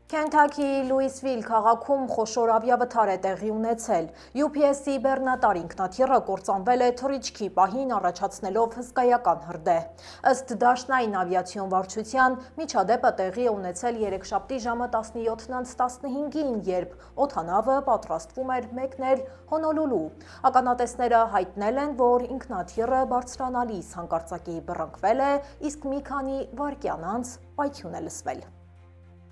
Քենթաքիի Լուիսվիլ քաղաքում խոշոր ավիավթար է տեղի ունեցել։ UPS-ի բեռնատար ինքնաթիռը կործանվել է թռիչքի պահին առաջացնելով հսկայական հրդեհ։ Ըստ Դաշնային ավիացիոն վարչության միջադեպը տեղի է ունեցել երեքշաբթի ժամը 17:15-ին, երբ օդանավը պատրաստվում էր մեկնել Հոնոլուլու։ Ականատեսները հայտնել են, որ ինքնաթիռը բարձրանալիս հանկարծակի բռնկվել է, իսկ մի քանի վայրկյան անց պայթյուն է լսվել։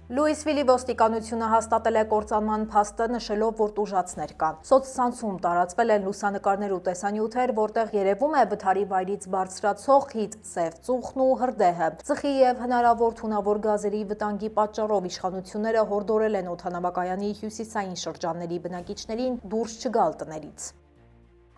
Լուիսվիլի ոստիկանությունը հաստատել է կործանման փաստը, նշելով, որ տուժածներ կան։ Սոցցանցում տարածվել են լուսանկարներ ու տեսանյութեր, որտեղ երևում է վթարի վայրից բարձրացող խիտ սև ծուխն ու հրդեհը։ Ծխի եւ հնարավոր թունավոր գազերի վտանգի պատճառով իշխանությունները հորդորել են օդանավակայանի հյուսիսային շրջանների բնակիչներին դուրս չգալ տներից։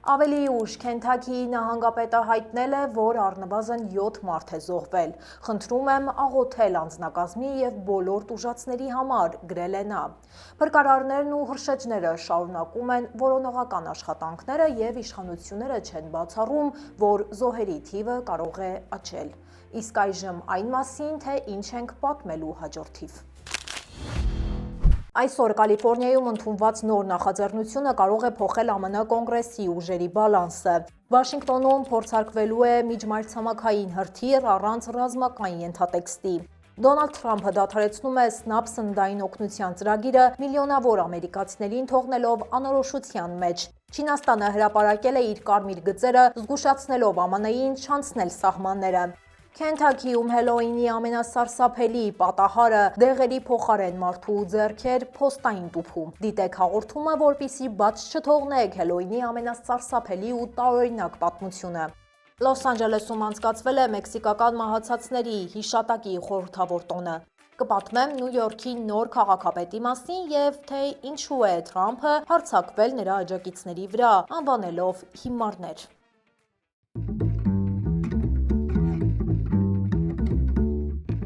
Ավելի ուշ Քենթաքիի նահանգապետը հայտնել է, որ առնվազն 7 մարդ է զոհվել։ Խնդրում եմ աղոթել անձնակազմի եւ բոլոր տուժածների համար, գրել է նա։ Փրկարարներն ու հրշեջները շարունակում են որոնողական աշխատանքները եւ իշխանությունները չեն բացառում, որ զոհերի թիվը կարող է աճել։ Իսկ այժմ այն մասին, թե ինչ ենք պատմելու հաջորդիվ։ Այսօր Կալիֆոռնիայում ընդունված նոր նախաձեռնությունը կարող է փոխել ԱՄՆ կոնգրեսի ուժերի բալանսը։ Վաշինգտոնում փորձարկվելու է միջմայրցամաքային հրթիռ առանց ռազմական ենթատեքստի։ Դոնալդ Թրամփը դադարեցնում է SNAP սննդային օգնության ծրագիրը, միլիոնավոր ամերիկացիներին թողնելով անորոշության մեջ։ Չինաստանը հրապարակել է իր կարմիր գծերը, զգուշացնելով ԱՄՆ-ին չանցնել սահմանները։ Քենթաքիում Հելոուինի ամենասարսափելի պատահարը դեղերի փոխարեն մարդու ձեռքեր փոստային տուփում։ Դիտեք հաղորդումը, որպեսզի բաց չթողնեք Հելոուինի ամենասարսափելի ու տարօրինակ պատմությունը։ Լոս Անջելեսում անցկացվել է մեքսիկական մահացածների հիշատակի խորհրդավոր տոնը։ Կպատմեմ Նյու Յորքի նոր քաղաքապետի մասին եւ թե ինչու է Թրամփը հարձակվել նրա աջակիցների վրա, անվանելով հիմարներ։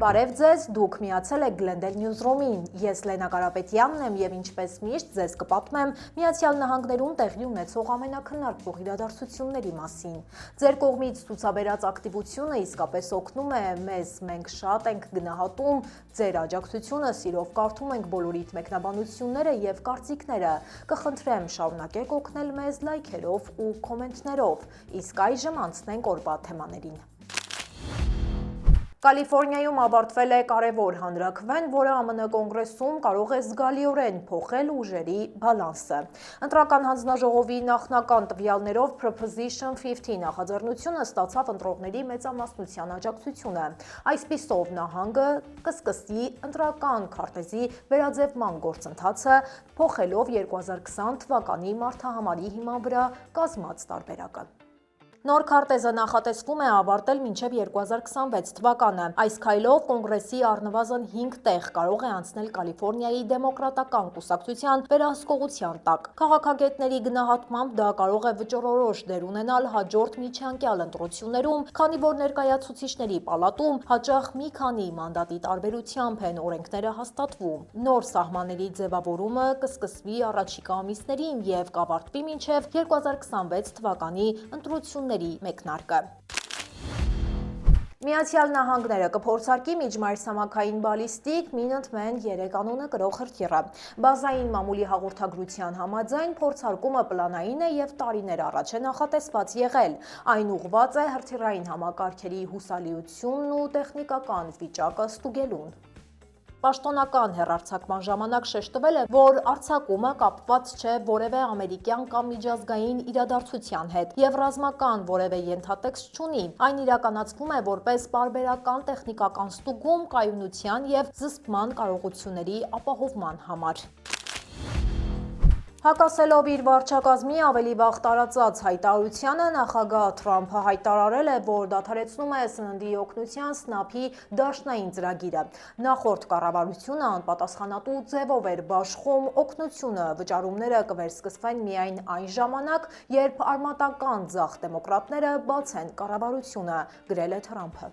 Բարև ձեզ, դուք միացել եք Glendale Newsroom-ին, ես Լենա Կարապետյանն եմ եւ ինչպես միշտ ձեզ կպատմեմ Միացյալ Նահանգներում տեղի ունեցող ամենաքննարկվող իրադարձությունների մասին։ Ձեր կողմից ցուցաբերած ակտիվությունը իսկապես օգնում է մեզ, մենք շատ ենք գնահատում ձեր աջակցությունը, սիրով կարդում ենք բոլորիդ մեկնաբանությունները եւ կարծիքները։ Կխնդրեմ շարունակեք օգնել մեզ լայքերով ու կոմենտներով։ Իսկ այժմ անցնենք օրվա թեմաներին։ Կալիֆոռնիայում ավարտվել է կարևոր հանրաքվեն, որը ԱՄՆ կոնգրեսում կարող է զգալիորեն փոխել ուժերի բալանսը։ Ընտրական հանձնաժողովի նախնական տվյալներով Proposition 50 նախաձեռնությունը ստացավ ընտրողների մեծամասնության աջակցությունը։ Այսպիսով նահանգը կսկսի ընտրական քարտեզի վերաձևման գործընթացը, փոխելով 2020 թվականի մարտահամարի հիման վրա կազմած տարբերակը։ Նոր քարտեզը նախատեսվում է ավարտել մինչև 2026 թվականը։ Այս քայլով կոնգրեսի առնվազն 5 տեղ կարող է անցնել Կալիֆոռնիայի դեմոկրատական կուսակցության վերահսկողության տակ։ Քաղաքագետների գնահատմամբ դա կարող է վճռորոշ դեր ունենալ հաջորդ միջանկյալ ընտրություններում, քանի որ ներկայացուցիչների պալատում հաճախ մի քանի մանդատի տարբերությամբ են օրենքները հաստատվում։ Նոր սահմանների ձևավորումը կսկսվի առաջիկա ամիսներին եւ կավարտվի մինչև 2026 թվականի ընտրությունների մեկնարկը։ Միացյալ Նահանգները կփորձարկի միջմայրցամաքային բալիստիկ Minuteman 3 անունը կրող հրթիռը։ Բազային մամուլի հաղորդագրության համաձայն փորձարկումը պլանային է եւ տարիներ առաջ է նախատեսված եղել։ Այն ուղղված է հրթիռային համակարգերի հուսալիությունն ու տեխնիկական վիճակը ստուգելուն։ Պաշտոնական հեռարձակման ժամանակ շեշտվել է, որ արձակումը կապված չէ որևէ ամերիկյան կամ միջազգային իրադարձության հետ եւ ռազմական որևէ ենթատեքստ չունի։ Այն իրականացվում է որպես պարբերական տեխնիկական ստուգում կայունության եւ զսպման կարողությունների ապահովման համար։ Հակասելով իր վարչակազմի ավելի վաղ տարածած հայտարարությանը, նախագահ Թրամփը հայտարարել է, որ դադարեցնում է սննդի օգնության SNAP-ի դաշնային ծրագիրը։ Նախորդ կառավարությունը անպատասխանատու ձևով էր բաշխում օգնությունը, վճարումները կվերսկսվեն միայն այն ժամանակ, երբ արմատական ձախ դեմոկրատները բացեն կառավարությունը, գրել է Թրամփը։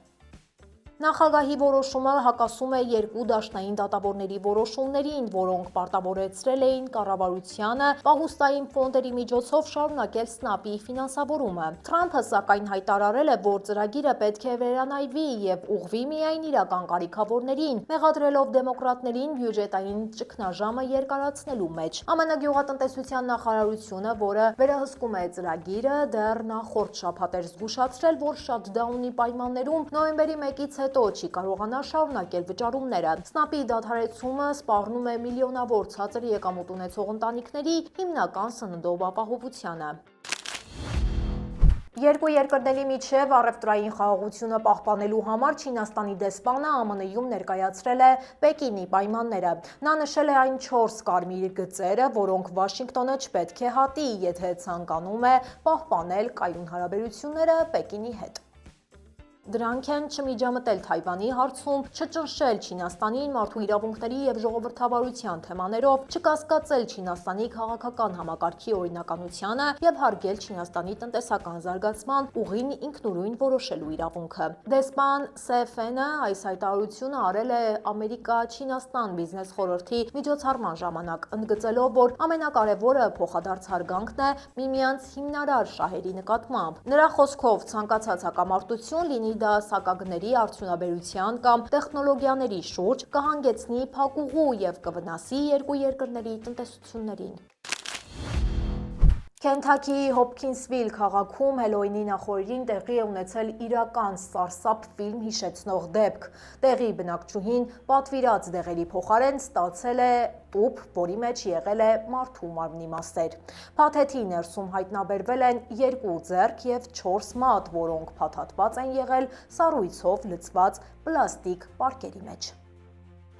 Նախագահի որոշումը հակասում է երկու դաշնային դատավորների որոշումներին, որոնք պարտավորեցրել էին կառավարությանը պահուստային ֆոնդերի միջոցով շարունակել ՍՆԱՊ-ի ֆինանսավորումը։ Թրամփը սակայն հայտարարել է, որ ծրագիրը պետք է վերանայվի եւ ուղղվի միայն իրական կարիքավորներին, մեղադրելով դեմոկրատներին բյուջետային ճգնաժամը երկարացնելու մեջ։ ԱՄՆ գյուղատնտեսության նախարարությունը, որը վերահսկում է ծրագիրը, դեռ նախորդ շաբաթ էր զգուշացրել, որ շաթդաունի պայմաններում նոյեմբերի 1-ից հետո չի կարողանա շարունակել վճարումները։ ՍՆԱՊ-ի դադարեցումը սպառնում է միլիոնավոր ցածր եկամուտ ունեցող ընտանիքների հիմնական սննդով ապահովությանը։ Երկու երկրների միջև առևտրային խաղաղությունը պահպանելու համար Չինաստանի դեսպանը ԱՄՆ-ում ներկայացրել է Պեկինի պայմանները։ Նա նշել է այն 4 կարմիր գծերը, որոնք Վաշինգտոնը չպետք է հատի, եթե ցանկանում է պահպանել կայուն հարաբերությունները Պեկինի հետ։ Դրանք են չմիջամտել Թայվանի հարցում, չճնշել Չինաստանին մարդու իրավունքների եւ ժողովրդավարության թեմաներով, չկասկածել Չինաստանի քաղաքական համակարգի օրինականությանը եւ հարգել Չինաստանի տնտեսական զարգացման ուղին ինքնուրույն որոշելու իրավունքը։ Դեսպան Սեֆենը այս հայտարարությունը արել է Ամերիկա-Չինաստան բիզնես խորհրդի միջոցառման ժամանակ, ընդգծելով, որ ամենակարևորը փոխադարձ հարգանքն է միմյանց հիմնարար շահերի նկատմամբ։ Նրա խոսքով ցանկացած հակամարտություն, լինի դա սակագների արդյունաբերության կամ տեխնոլոգիաների շուրջ, կհանգեցնի փակուղու եւ կվնասի երկու երկրների տնտեսություններին։ Քենթաքիի Հոփքինսվիլ քաղաքում Հելոուինի նախօրյին տեղի է ունեցել իրական սարսափ ֆիլմ հիշեցնող դեպք։ Տեղի բնակչուհին պատվիրած դեղերի փոխարեն ստացել է տուփ, որի մեջ եղել է մարդու մարմնի մասեր։ Փաթեթի ներսում հայտնաբերվել են 2 ձեռք եւ 4 մատ, որոնք փաթաթված են եղել սառույցով լցված պլաստիկ պարկերի մեջ։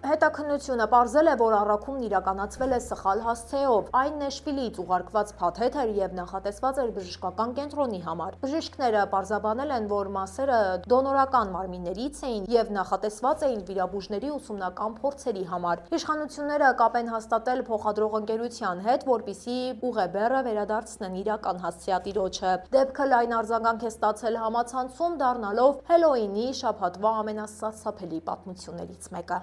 Հետաքննությունը պարզել է, որ առաքումն իրականացվել է սխալ հասցեով։ Այն Նեշվիլից ուղարկված փաթեթ էր եւ նախատեսված էր բժշկական կենտրոնի համար։ Բժիշկները պարզաբանել են, որ մասերը դոնորական մարմիններից էին եւ նախատեսված էին վիրաբույժների ուսումնական փորձերի համար։ Իշխանությունները կապ են հաստատել փոխադրող ընկերության հետ, որպիսի ուղեբեռը վերադարձնեն իրական հասցեատիրոջը։ Դեպքը լայն արձագանք է ստացել համացանցում, դառնալով Հելոուինի շաբաթվա ամենասարսափելի պատմություններից մեկը։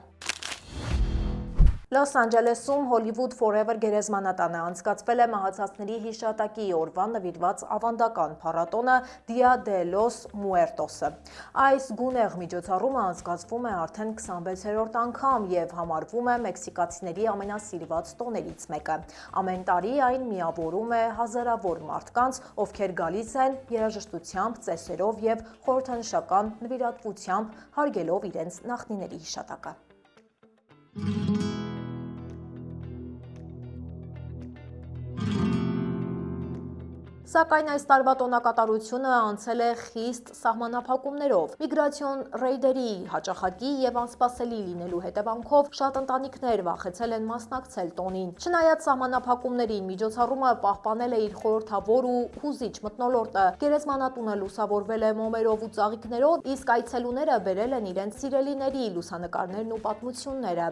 Լոս Անջելեսում Hollywood Forever գերեզմանատանը անցկացվել է մահացածների հիշատակի օրվան նվիրված ավանդական փառատոնը Dia de los Muertos-ը։ Այս գունեղ միջոցառումը անցկացվում է արդեն 26-րդ անգամ եւ համարվում է մեքսիկացիների ամենասիրված տոներից մեկը։ Ամեն տարի այն միավորում է հազարավոր մարդկանց, ովքեր գալիս են երաժշտությամբ, ծեսերով եւ խորհրդանշական նվիրատվությամբ հարգելով իրենց նախնիների հիշատակը։ Սակայն այս տարվա տոնակատարությունը անցել է խիստ սահմանափակումներով։ Միգրացիոն ռեյդերի հաճախակի եւ անսպասելի լինելու հետևանքով շատ ընտանիքներ վախեցել են մասնակցել տոնին։ Չնայած սահմանափակումներին, միջոցառումը պահպանել է իր խորհրդավոր ու հուզիչ մթնոլորտը։ Գերեզմանատունը լուսավորվել է մոմերով ու ծաղիկներով, իսկ այցելուները բերել են իրենց սիրելիների լուսանկարներն ու պատմությունները։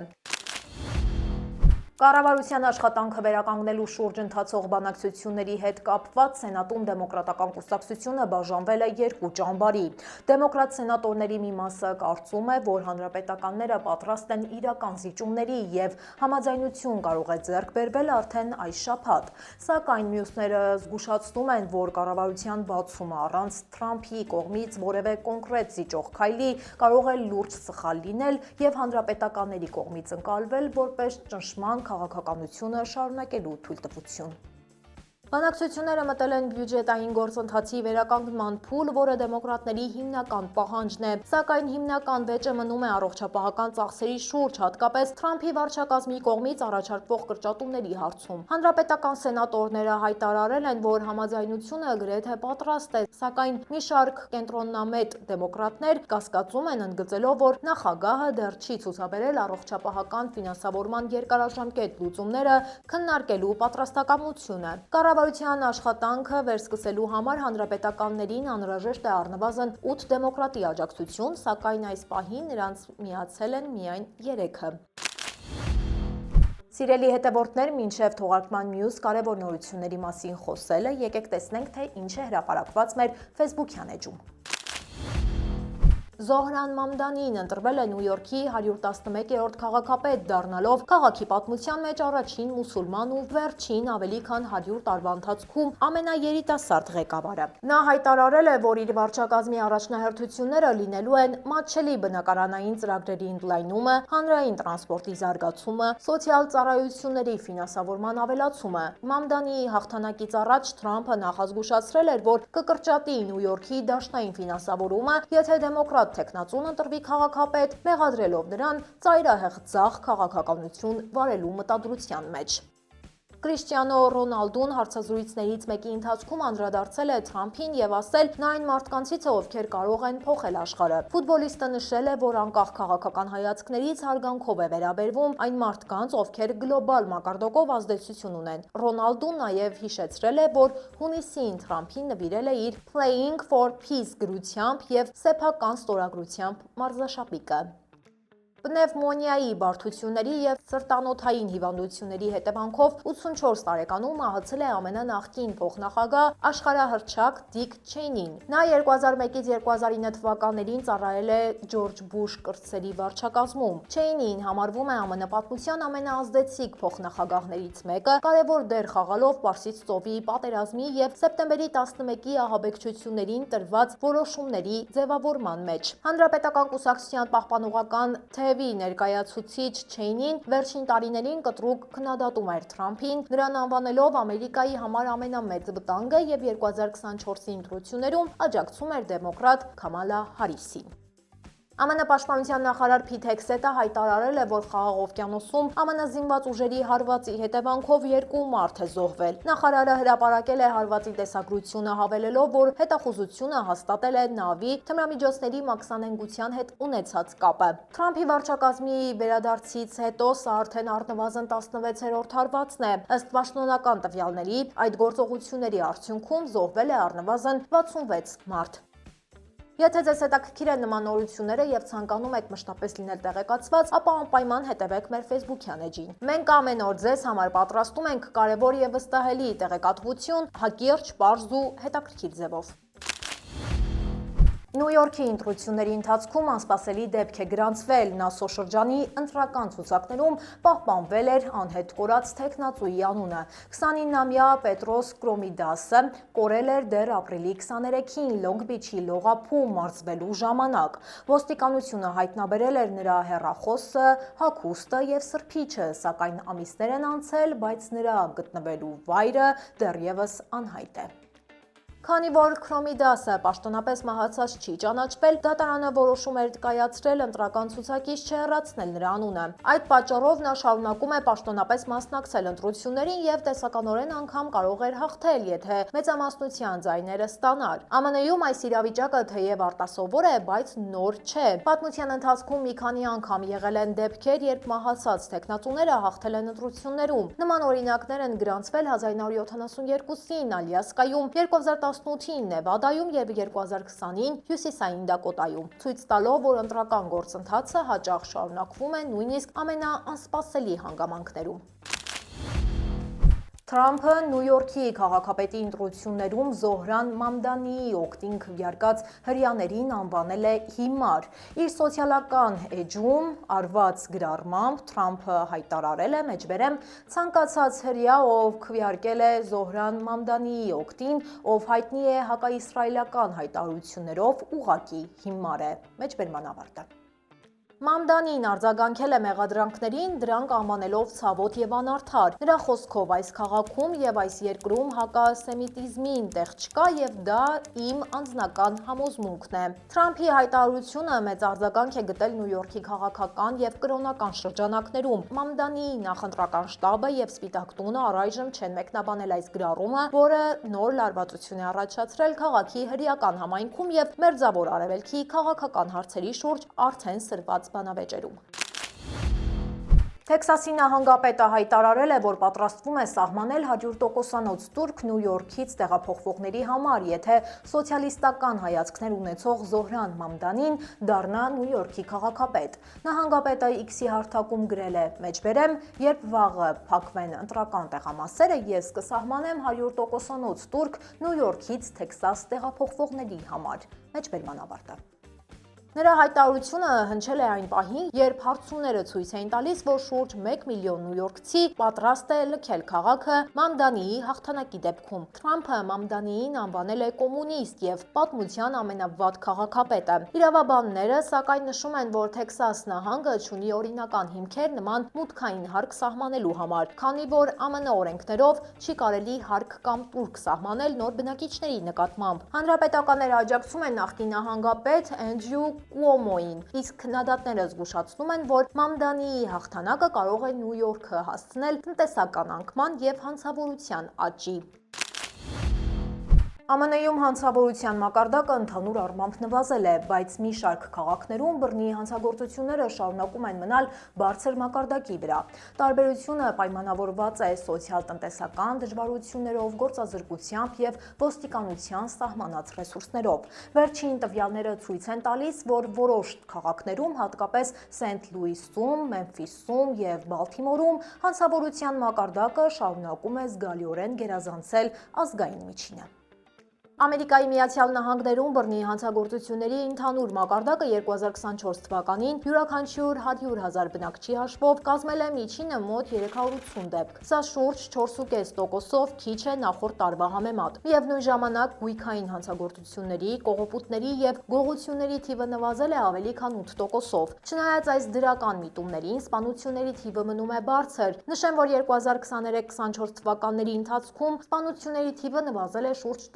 Կառավարության աշխատանքը վերականգնելու շուրջ ընթացող բանակցությունների հետ կապված Սենատում դեմոկրատական կուսակցությունը բաժանվել է 2 ճամբարի։ Դեմոկրատ սենատորների մի մասը կարծում է, որ հանրապետականները պատրաստ են իրական զիջումների եւ համաձայնություն կարող է ձեռք բերվել արդեն այս շաբաթ։ Սակայն մյուսները զգուշացնում են, որ կառավարության բացումը առանց Թրամփի կողմից որևէ կոնկրետ զիջող քայլի կարող է լուրջ սխալ լինել եւ հանրապետականների կողմից ընկալվել որպես ճնշման քաղաքականությունը շարունակելու թույլտվություն։ Բանակցությունները մտել են բյուջետային գործընթացի վերականգնման փուլ, որը դեմոկրատների հիմնական պահանջն է, սակայն հիմնական վեճը մնում է առողջապահական ծախսերի շուրջ, հատկապես Թրամփի վարչակազմի կողմից առաջարկվող կրճատումների հարցում։ Հանրապետական սենատորները հայտարարել են, որ համաձայնությունը գրեթե պատրաստ է, սակայն մի շարք կենտրոնամետ դեմոկրատներ կասկածում են, ընդգծելով, որ նախագահը դեռ չի ցուցաբերել առողջապահական ֆինանսավորման երկարաժամկետ լուծումները քննարկելու պատրաստակամությունը։ Կառավարության աշխատանքը վերսկսելու համար հանրապետականներին անհրաժեշտ է առնվազն 8 դեմոկրատի աջակցություն, սակայն այս պահին նրանց միացել են միայն 3-ը։ Սիրելի հետևորդներ, մինչև թողարկման մյուս կարևոր նորությունների մասին խոսելը, եկեք տեսնենք, թե ինչ է հրապարակված մեր Facebook-յան էջում։ Զոհրան Մամդանին ընտրվել է Նյու Յորքի 111-րդ քաղաքապետ, դառնալով քաղաքի պատմության մեջ առաջին մուսուլման ու վերջին ավելի քան 100 տարվա ընթացքում ամենաերիտասարդ ղեկավարը։ Նա հայտարարել է, որ իր վարչակազմի առաջնահերթությունները լինելու են մատչելի բնակարանային ծրագրերի ընդլայնումը, հանրային տրանսպորտի զարգացումը, սոցիալ ծառայությունների ֆինանսավորման ավելացումը։ Մամդանիի հաղթանակից առաջ Թրամփը նախազգուշացրել էր, որ կկրճատի Նյու Յորքի դաշնային ֆինանսավորումը, եթե դեմոկրատ թեկնածուն ընտրվի քաղաքապետ, մեղադրելով նրան ծայրահեղ ձախ քաղաքականություն վարելու մտադրության մեջ։ Կրիշտիանո Ռոնալդուն հարցազրույցներից մեկի ընթացքում անդրադարձել է Թրամփին եւ ասել, նա այն մարդկանցից է, ովքեր կարող են փոխել աշխարհը։ Ֆուտբոլիստը նշել է, որ անկախ քաղաքական հայացքներից հարգանքով է վերաբերվում այն մարդկանց, ովքեր գլոբալ մակարդակով ազդեցություն ունեն։ Ռոնալդուն նաև հիշեցրել է, որ հունիսին Թրամփին նվիրել է իր Playing for Peace գրությամբ եւ սեփական ստորագրությամբ մարզաշապիկը։ Պնևմոնիայի բարդությունների և սրտանոթային հիվանդությունների հետևանքով 84 տարեկանում մահացել է ԱՄՆ նախկին փոխնախագահ աշխարհահռչակ Դիկ Չեյնին։ Նա 2001-ից 2009 թվականներին ծառայել է Ջորջ Բուշ կրտսերի վարչակազմում։ Չեյնին համարվում է ԱՄՆ պատմության ամենաազդեցիկ փոխնախագահներից մեկը, կարևոր դեր խաղալով Պարսից ծովի պատերազմի և սեպտեմբերի 11-ի ահաբեկչություններին տրված որոշումների ձևավորման մեջ։ Հանրապետական կուսակցության պահպանողական թևի ներկայացուցիչ Չեյնին վերջին տարիներին կտրուկ քննադատում էր Թրամփին, նրան անվանելով Ամերիկայի համար ամենամեծ վտանգը եւ 2024-ի ընտրություններում աջակցում էր դեմոկրատ Քամալա Հարիսին։ ԱՄՆ պաշտպանության նախարար Փիթ Հեքսեթը հայտարարել է, որ Խաղաղ օվկիանոսում ԱՄՆ զինված ուժերի հարվածի հետևանքով 2 մարդ է զոհվել։ Նախարարը հրապարակել է հարվածի տեսագրությունը, հավելելով, որ հետախուզությունը հաստատել է նավի թմրամիջոցների մաքսանենգության հետ ունեցած կապը։ Թրամփի վարչակազմի վերադարձից հետո սա արդեն առնվազն 16-րդ հարվածն է։ Ըստ պաշտոնական տվյալների, այդ գործողությունների արդյունքում զոհվել է առնվազն 66 մարդ։ Եթե ձեզ հետաքրքիր են նման նորությունները եւ ցանկանում եք մշտապես լինել տեղեկացված, ապա անպայման հետևեք մեր Facebook-յան էջին։ Մենք ամեն օր ձեզ համար պատրաստում ենք կարևոր եւ վստահելի տեղեկատվություն հակիրճ, պարզ ու հետաքրքիր ձևով։ Նյու Յորքի ընտրությունների ընթացքում անսպասելի դեպք է գրանցվել։ Նասո շրջանի ընտրական ցուցակներում պահպանվել էր անհետ կորած թեկնածուի անունը։ 29-ամյա Պետրոս Կրոմիդասը կորել էր դեռ ապրիլի 23-ին Լոնգ Բիչի լողափում մարզվելու ժամանակ։ Ոստիկանությունը հայտնաբերել էր նրա հեռախոսը, հագուստը եւ սրբիչը, սակայն ամիսներ են անցել, բայց նրա գտնվելու վայրը դեռևս անհայտ է։ Քանի որ Քրոմիդասը պաշտոնապես մահացած չի ճանաչվել, դատարանը որոշում էր կայացրել ընտրական ցուցակից չհեռացնել նրա անունը։ Այդ պատճառով նա շարունակում է պաշտոնապես մասնակցել ընտրություններին եւ տեսականորեն անգամ կարող էր հաղթել, եթե մեծամասնության ձայները ստանար։ ԱՄՆ-ում այս իրավիճակը թեև արտասովոր է, բայց նոր չէ։ Պատմության ընթացքում մի քանի անգամ եղել են դեպքեր, երբ մահացած թեկնածուները հաղթել են ընտրություններում։ Նման օրինակներ են գրանցվել 1972-ին Ալյասկայում, 2018-ին Նևադայում եւ 2020-ին Հյուսիսային Դակոտայում, ցույց տալով, որ ընտրական գործընթացը հաճախ շարունակվում է նույնիսկ ամենաանսպասելի հանգամանքներում։ Թրամփը Նյու Յորքի քաղաքապետի ընտրություններում Զոհրան Մամդանիի օգտին քվեարկած հրեաներին անվանել է հիմար։ Իր սոցիալական էջում արված գրառմամբ Թրամփը հայտարարել է, մեջբերեմ, ցանկացած հրեա, ով քվեարկել է Զոհրան Մամդանիի օգտին, ով հայտնի է հակաիսրայելական հայտարարություններով, ուղղակի հիմար է։ Մեջբերման ավարտը։ Մամդանին արձագանքել է մեղադրանքներին, դրանք անվանելով ցավոտ եւ անարդար։ Նրա խոսքով այս քաղաքում եւ այս երկրում հակասեմիտիզմին տեղ չկա եւ դա իմ անձնական համոզմունքն է։ Թրամփի հայտարարությունը մեծ արձագանք է գտել Նյու Յորքի քաղաքական եւ կրոնական շրջանակներում։ Մամդանիի նախընտրական շտաբը եւ Սպիտակ տունը առայժմ չեն մեկնաբանել այս գրառումը, որը նոր լարվածություն է առաջացրել քաղաքի հրեական համայնքում եւ Մերձավոր Արևելքի քաղաքական հարցերի շուրջ արդեն սրված բանավեճերում։ Թեքսասի նահանգապետը հայտարարել է, որ պատրաստվում է սահմանել 100%-անոց տուրք Նյու Յորքից տեղափոխվողների համար, եթե սոցիալիստական հայացքներ ունեցող Զոհրան Մամդանին դառնա Նյու Յորքի քաղաքապետ։ Նահանգապետը X-ի հարթակում գրել է. «Մեջբերեմ, երբ վաղը փակվեն ընտրական տեղամասերը, ես կսահմանեմ 100%-անոց տուրք Նյու Յորքից Թեքսաս տեղափոխվողների համար»։ Մեջբերման ավարտը։ Նրա հայտարարությունը հնչել է այն պահին, երբ հարցումները ցույց էին տալիս, որ շուրջ 1 միլիոն նյույորքցի պատրաստ է լքել քաղաքը Մամդանիի հաղթանակի դեպքում։ Թրամփը Մամդանիին անվանել է կոմունիստ եւ պատմության ամենավատ քաղաքապետը։ Իրավաբանները սակայն նշում են, որ Թեքսաս նահանգը ունի օրինական հիմքեր նման մուտքային հարկ սահմանելու համար, քանի որ ԱՄՆ օրենքներով չի կարելի հարկ կամ տուրք սահմանել նոր բնակիչների նկատմամբ։ Հանրապետականները աջակցում են նախկին նահանգապետ Էնդրյու Կուոմոին, իսկ քննադատները զգուշացնում են, որ Մամդանիի հաղթանակը կարող է Նյու Յորքը հասցնել տնտեսական անկման եւ հանցավորության աճի։ ԱՄՆ-ում հանցավորության մակարդակը ընդհանուր առմամբ նվազել է, բայց մի շարք քաղաքներում բռնի հանցագործությունները շարունակում են մնալ բարձր մակարդակի վրա։ Տարբերությունը պայմանավորված է սոցիալ-տնտեսական դժվարություններով, գործազրկությամբ եւ ոստիկանության սահմանած ռեսուրսներով։ Վերջին տվյալները ցույց են տալիս, որ որոշ քաղաքներում, հատկապես Սենթ Լուիսում, Մեմֆիսում եւ Բալթիմորում, հանցավորության մակարդակը շարունակում է զգալիորեն գերազանցել ազգային միջինը։ Ամերիկայի Միացյալ Նահանգներում բռնի հանցագործությունների ընդհանուր մակարդակը 2024 թվականին յուրաքանչյուր 100,000 բնակչի հաշվով կազմել է միջինը մոտ 380 դեպք։ Սա շուրջ 4,5%-ով քիչ է նախորդ տարվա համեմատ։ Միևնույն ժամանակ գույքային հանցագործությունների, կողոպուտների եւ գողությունների թիվը նվազել է ավելի քան 8%-ով։ Չնայած այս դրական միտումներին, սպանությունների թիվը մնում է բարձր։ Նշեմ, որ 2023-24 թվականների ընթացքում սպանությունների թիվը նվազել է շուրջ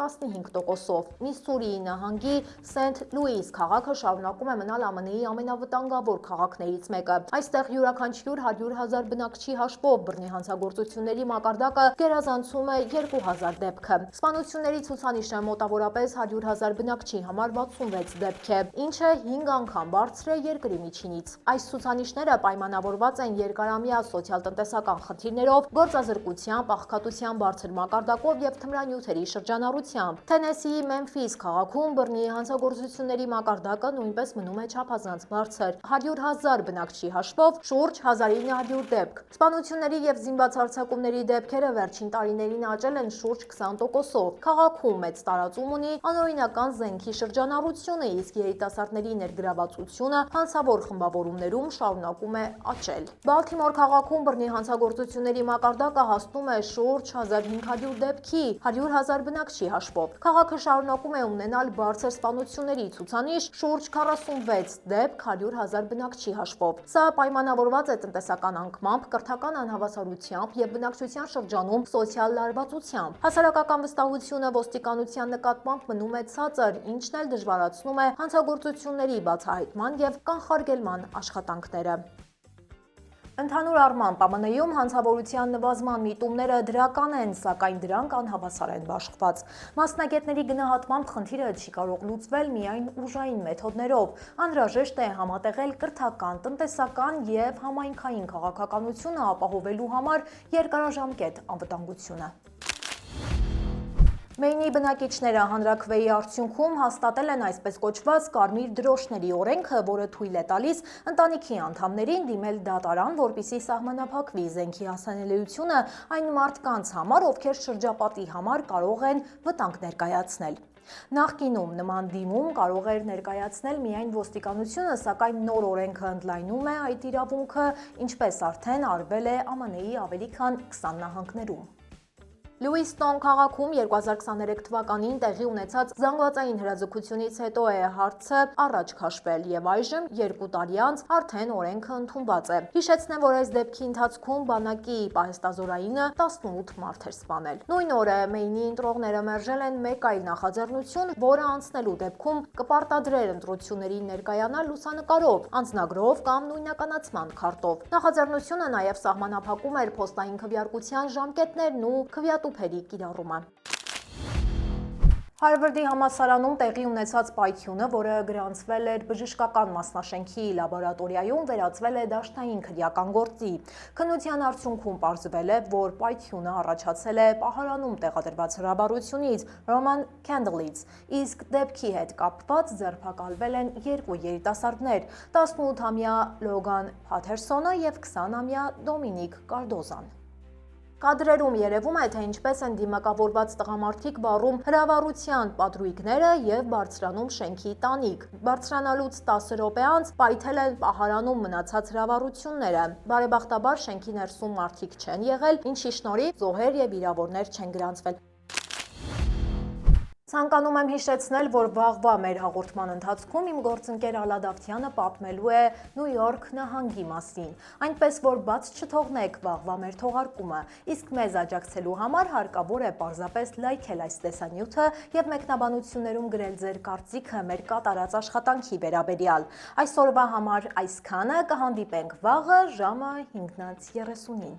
15%-ով։ Միսսուրիի նահանգի Սենթ Լուիս քաղաքը շարունակում է մնալ ԱՄՆ-ի ամենավտանգավոր քաղաքներից մեկը։ Այստեղ յուրաքանչյուր 100,000 բնակչի հաշվով բռնի հանցագործությունների մակարդակը գերազանցում է 2,000 դեպքը։ Սպանությունների ցուցանիշը մոտավորապես 100,000 բնակչի համար 66 դեպք է, ինչը 5 անգամ բարձր է երկրի միջինից։ Այս ցուցանիշները պայմանավորված են երկարամյա սոցիալ-տնտեսական խնդիրներով, գործազրկությամբ, աղքատության բարձր մակարդակով եւ թմրանյութերի շրջանառությամբ։ Թենեսիի Մեմֆիս քաղաքում բռնի հանցագործությունների մակարդակը նույնպես մնում է չափազանց բարձր՝ 100,000 բնակչի հաշվով շուրջ 1900 դեպք։ Սպանությունների եւ զինված հարձակումների դեպքերը վերջին տարիներին աճել են շուրջ 20%-ով։ Քաղաքում մեծ տարածում ունի անօրինական զենքի շրջանառությունը, իսկ երիտասարդների ներգրավվածությունը հանցավոր խմբավորումներում շարունակում է աճել։ Բալթիմոր քաղաքում բռնի հանցագործությունների մակարդակը հասնում է շուրջ 1500 դեպքի 100,000 բնակչի հաշվով։ Քաղաքը շարունակում է ունենալ բարձր սպանությունների ցուցանիշ շուրջ 46 դեպք 100,000 բնակչի հաշվով։ Սա պայմանավորված է տնտեսական անկմամբ, կրթական անհավասարությամբ եւ բնակչության շրջանում սոցիալ լարվածությամբ։ Հասարակական վստահությունը ոստիկանության նկատմամբ մնում է ցածր, ինչն էլ դժվարացնում է հանցագործությունների բացահայտման եւ կանխարգելման աշխատանքները։ Ընդհանուր առմամբ ԱՄՆ-ում հանցավորության նվազման միտումները դրական են, սակայն դրանք անհավասար են բաշխված։ Մասնագետների գնահատմամբ խնդիրը չի կարող լուծվել միայն ուժային մեթոդներով։ Անհրաժեշտ է համատեղել կրթական, տնտեսական եւ համայնքային քաղաքականությունը ապահովելու համար երկարաժամկետ անվտանգությունը։ Մեյնի բնակիչները հանրաքվեի արդյունքում հաստատել են այսպես կոչված կարմիր դրոշների օրենքը, որը թույլ է տալիս ընտանիքի անդամներին դիմել դատարան, որպեսզի սահմանափակվի զենքի հասանելիությունը այն մարդկանց համար, ովքեր շրջապատի համար կարող են վտանգ ներկայացնել։ Նախկինում նման դիմում կարող էր ներկայացնել միայն ոստիկանությունը, սակայն նոր օրենքը ընդլայնում է այդ իրավունքը, ինչպես արդեն արվել է ԱՄՆ-ի ավելի քան 20 նահանգներում։ Լուիստոն քաղաքում 2023 թվականին տեղի ունեցած զանգվածային հրաձգությունից հետո է հարցը առաջ քաշվել եւ այժմ 2 տարի անց արդեն օրենքը ընդունված է։ Հիշեցնեմ, որ այս դեպքի ընթացքում բանակի պահեստազորայինը 18 մարդ էր սպանել։ Նույն օրը Մեյնի ընտրողները մերժել են մեկ այլ նախաձեռնություն, որը անցնելու դեպքում կպարտադրեր ընտրություններին ներկայանալ լուսանկարով, անձնագրով կամ նույնականացման քարտով։ Նախաձեռնությունը նաեւ սահմանափակում էր փոստային քվեարկության ժամկետներն ու քվեատուփերի կիրառումը։ Հարվարդի համալսարանում տեղի ունեցած պայթյունը, որը գրանցվել էր բժշկական մասնաշենքի լաբորատորիայում, վերածվել է դաշտային քրեական գործի։ Քննության արդյունքում պարզվել է, որ պայթյունը առաջացել է պահարանում տեղադրված հրաբառությունից Roman Candle-ից, իսկ դեպքի հետ կապված ձերբակալվել են 2 երիտասարդներ՝ 18-ամյա Լոգան Փաթերսոնը եւ 20-ամյա Դոմինիկ Կարդոզան։ Կադրերում երևում է, թե ինչպես են դիմակավորված տղամարդիկ վառում հրավառության պատրույգները և բարձրանում շենքի տանիք։ Բարձրանալուց 10 րոպե անց պայթել են պահարանում մնացած հրավառությունները։ Բարեբախտաբար շենքի ներսում մարդիկ չեն եղել, ինչի շնորհիվ զոհեր և վիրավորներ չեն գրանցվել։ Ցանկանում եմ հիշեցնել, որ վաղվա մեր հաղորդման ընթացքում իմ գործընկեր Ալա Դավթյանը պատմելու է Նյու Յորք նահանգի մասին, այնպես որ բաց չթողնեք վաղվա մեր թողարկումը, իսկ մեզ աջակցելու համար հարկավոր է պարզապես լայքել այս տեսանյութը եւ մեկնաբանություններում գրել ձեր կարծիքը մեր կատարած աշխատանքի վերաբերյալ։ Այսօրվա համար այսքանը, կհանդիպենք վաղը ժամը 5:30-ին։